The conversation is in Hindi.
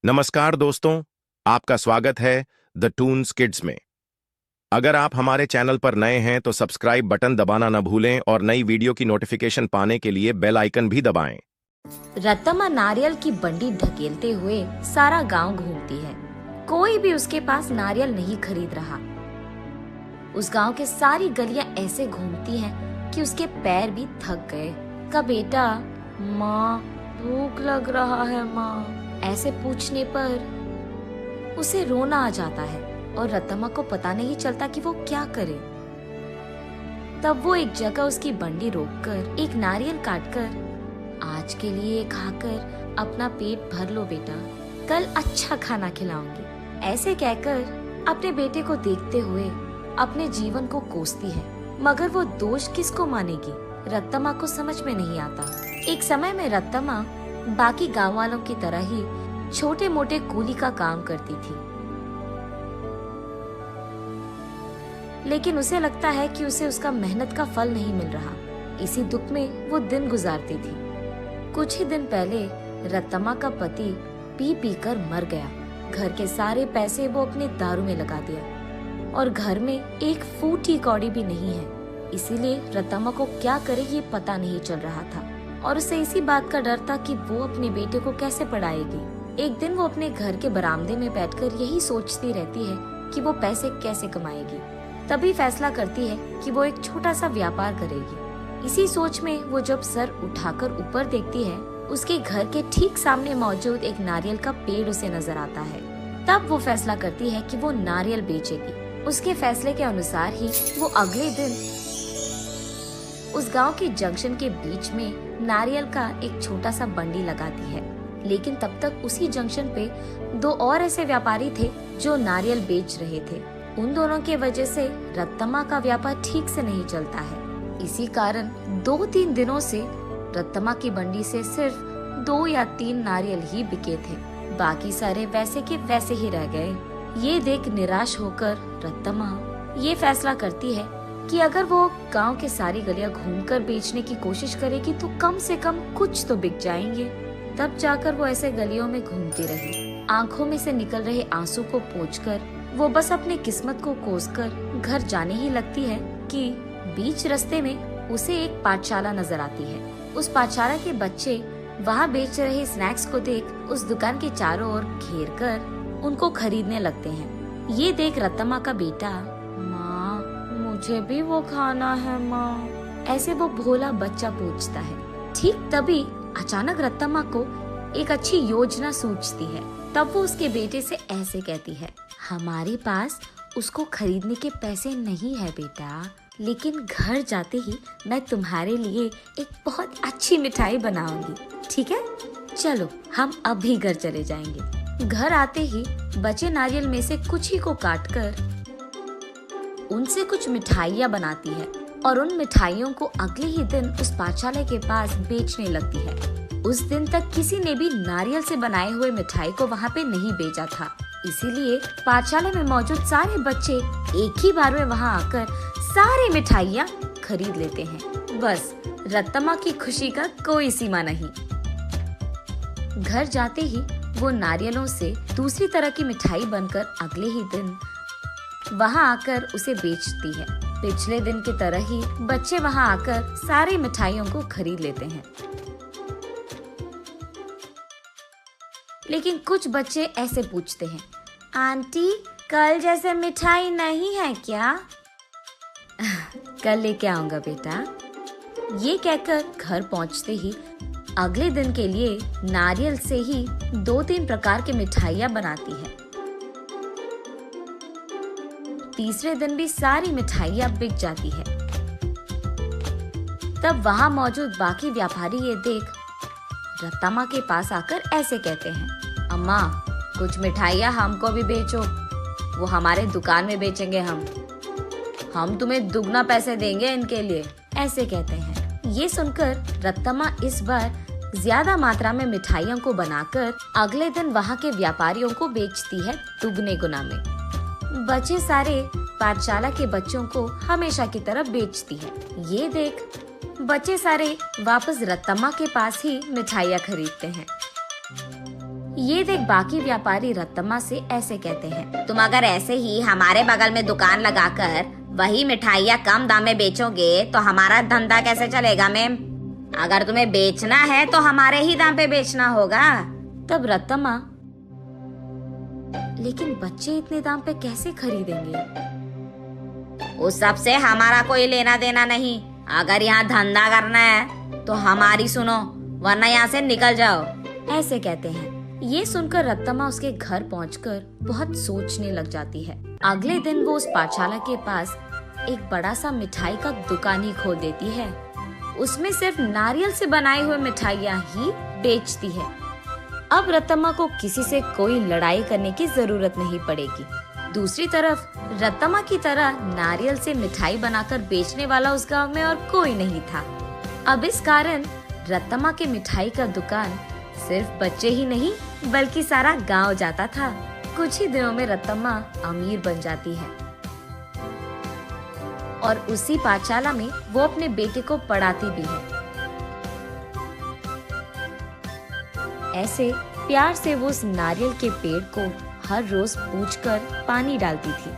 नमस्कार दोस्तों, आपका स्वागत है द टून्स किड्स में। अगर आप हमारे चैनल पर नए हैं तो सब्सक्राइब बटन दबाना न भूलें और नई वीडियो की नोटिफिकेशन पाने के लिए बेल आइकन भी दबाएं। रत्तम्मा नारियल की बंडी धकेलते हुए सारा गांव घूमती है। कोई भी उसके पास नारियल नहीं खरीद रहा। उस गांव के सारी गलियां ऐसे घूमती हैं कि उसके पैर भी थक गए। का बेटा, माँ भूख लग रहा है माँ, ऐसे पूछने पर उसे रोना आ जाता है और रत्तम्मा को पता नहीं चलता कि वो क्या करे। तब वो एक जगह उसकी बंडी रोककर एक नारियल काटकर, आज के लिए खाकर अपना पेट भर लो बेटा, कल अच्छा खाना खिलाऊंगी, ऐसे कहकर अपने बेटे को देखते हुए अपने जीवन को कोसती है। मगर वो दोष किसको मानेगी, रत्तम्मा को समझ में नहीं आता। एक समय में रत्तम्मा बाकी गांव वालों की तरह ही छोटे मोटे कूली का काम करती थी, लेकिन उसे लगता है कि उसे उसका मेहनत का फल नहीं मिल रहा। इसी दुख में वो दिन गुजारती थी। कुछ ही दिन पहले रत्तम्मा का पति पी पी कर मर गया। घर के सारे पैसे वो अपने दारू में लगा दिया और घर में एक फूटी कौड़ी भी नहीं है। इसीलिए रत्तम्मा को क्या करे ये पता नहीं चल रहा था और उसे इसी बात का डर था कि वो अपने बेटे को कैसे पढ़ाएगी। एक दिन वो अपने घर के बरामदे में बैठकर यही सोचती रहती है कि वो पैसे कैसे कमाएगी। तभी फैसला करती है कि वो एक छोटा सा व्यापार करेगी। इसी सोच में वो जब सर उठाकर ऊपर देखती है, उसके घर के ठीक सामने मौजूद एक नारियल का पेड़ उसे नजर आता है। तब वो फैसला करती है कि वो नारियल बेचेगी। उसके फैसले के अनुसार ही वो अगले दिन उस गांव के जंक्शन के बीच में नारियल का एक छोटा सा बंडी लगाती है। लेकिन तब तक उसी जंक्शन पे दो और ऐसे व्यापारी थे जो नारियल बेच रहे थे। उन दोनों के वजह से रत्तम्मा का व्यापार ठीक से नहीं चलता है। इसी कारण 2-3 दिनों से रत्तम्मा की बंडी से सिर्फ 2 या 3 नारियल ही बिके थे, बाकी सारे वैसे के वैसे ही रह गए। ये देख निराश होकर रत्तम्मा ये फैसला करती है कि अगर वो गांव के सारी गलियां घूमकर बेचने की कोशिश करेगी तो कम से कम कुछ तो बिक जाएंगे। तब जाकर वो ऐसे गलियों में घूमती रही। आंखों में से निकल रहे आंसू को पोंछकर वो बस अपनी किस्मत को कोसकर घर जाने ही लगती है कि बीच रास्ते में उसे एक पाठशाला नजर आती है। उस पाठशाला के बच्चे वहाँ बेच रहे स्नैक्स को देख उस दुकान के चारों ओर घेर कर उनको खरीदने लगते हैं। ये देख रत्तम्मा का बेटा, माँ मुझे भी वो खाना है माँ, ऐसे वो भोला बच्चा पूछता है। ठीक तभी अचानक रत्तम्मा को एक अच्छी योजना सूझती है। तब वो उसके बेटे से ऐसे कहती है, हमारे पास उसको खरीदने के पैसे नहीं है बेटा, लेकिन घर जाते ही मैं तुम्हारे लिए एक बहुत अच्छी मिठाई बनाऊंगी, ठीक है? चलो हम अभी घर चले जाएंगे। घर आते ही बचे नारियल में से कुछ ही को काटकर उनसे कुछ मिठाइयाँ बनाती है और उन मिठाइयों को अगले ही दिन उस पाठशाला के पास बेचने लगती है। उस दिन तक किसी ने भी नारियल से बनाए हुए मिठाई को वहाँ पे नहीं बेचा था, इसीलिए पाठशाला में मौजूद सारे बच्चे एक ही बार में वहाँ आकर सारी मिठाइयाँ खरीद लेते हैं। बस रत्तम्मा की खुशी का कोई सीमा नहीं। घर जाते ही वो नारियलों से दूसरी तरह की मिठाई बनकर अगले ही दिन वहाँ आकर उसे बेचती है। पिछले दिन की तरह ही बच्चे वहाँ आकर सारी मिठाइयों को खरीद लेते हैं, लेकिन कुछ बच्चे ऐसे पूछते हैं, आंटी कल जैसे मिठाई नहीं है क्या? कल लेके आऊंगा बेटा। ये कहकर घर पहुंचते ही अगले दिन के लिए नारियल से ही 2-3 प्रकार की मिठाइयाँ बनाती है। तीसरे दिन भी सारी मिठाइयाँ बिक जाती है। तब वहाँ मौजूद बाकी व्यापारी ये देख रत्तम्मा के पास आकर ऐसे कहते हैं, अम्मा कुछ मिठाइयाँ हमको भी बेचो, वो हमारे दुकान में बेचेंगे हम तुम्हें दुगना पैसे देंगे इनके लिए, ऐसे कहते हैं। ये सुनकर रत्तम्मा इस बार ज्यादा मात्रा में मिठाइयों को बनाकर अगले दिन वहाँ के व्यापारियों को बेचती है दुगने गुना में। बचे सारे पाठशाला के बच्चों को हमेशा की तरह बेचती है। ये देख बच्चे सारे वापस रत्तम्मा के पास ही मिठाइयाँ खरीदते हैं। ये देख बाकी व्यापारी रत्तम्मा से ऐसे कहते हैं, तुम अगर ऐसे ही हमारे बगल में दुकान लगाकर वही मिठाइयाँ कम दाम में बेचोगे तो हमारा धंधा कैसे चलेगा मैम? अगर तुम्हें बेचना है तो हमारे ही दाम पे बेचना होगा। तब रत्तम्मा, लेकिन बच्चे इतने दाम पे कैसे खरीदेंगे? उस सब से हमारा कोई लेना देना नहीं। अगर यहाँ धंधा करना है तो हमारी सुनो, वरना यहाँ से निकल जाओ, ऐसे कहते हैं। ये सुनकर रत्तम्मा उसके घर पहुंचकर बहुत सोचने लग जाती है। अगले दिन वो उस पाठशाला के पास एक बड़ा सा मिठाई का दुकान ही खोल देती है। उसमें सिर्फ नारियल से बनाई हुई मिठाइयाँ ही बेचती है। अब रत्तम्मा को किसी से कोई लड़ाई करने की जरूरत नहीं पड़ेगी। दूसरी तरफ रत्तम्मा की तरह नारियल से मिठाई बनाकर बेचने वाला उस गांव में और कोई नहीं था। अब इस कारण रत्तम्मा के मिठाई का दुकान सिर्फ बच्चे ही नहीं बल्कि सारा गांव जाता था। कुछ ही दिनों में रत्तम्मा अमीर बन जाती है और उसी पाठशाला में वो अपने बेटे को पढ़ाती भी है। ऐसे प्यार से वो उस नारियल के पेड़ को हर रोज पूछकर पानी डालती थी।